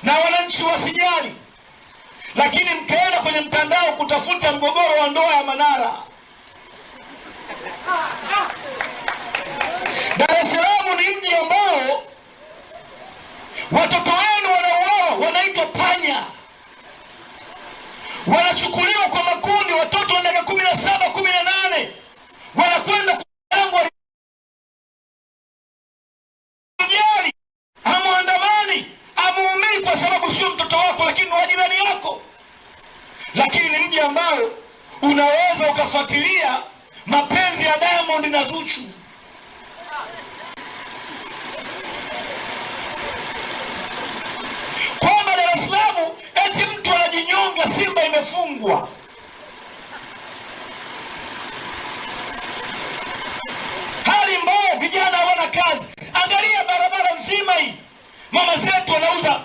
na wananchi wasijali, lakini mkaenda kwenye mtandao kutafuta mgogoro wa ndoa ya Manara. Dar es Salaam ni mji ambao watoto wenu wanauawa, wanaitwa panya, wanachukuliwa kwa makundi, watoto wa miaka 17, 18 wanakwenda kulangwa. Mjali, hamuandamani, hamuumii kwa sababu sio mtoto wako, lakini wa jirani yako. Lakini ni mji ambao unaweza ukafuatilia mapenzi ya Diamond na Zuchu. Kwamba Dar es Salaam eti mtu anajinyonga, Simba imefungwa. Hali mbaya, vijana hawana kazi. Angalia barabara nzima hii, mama zetu wanauza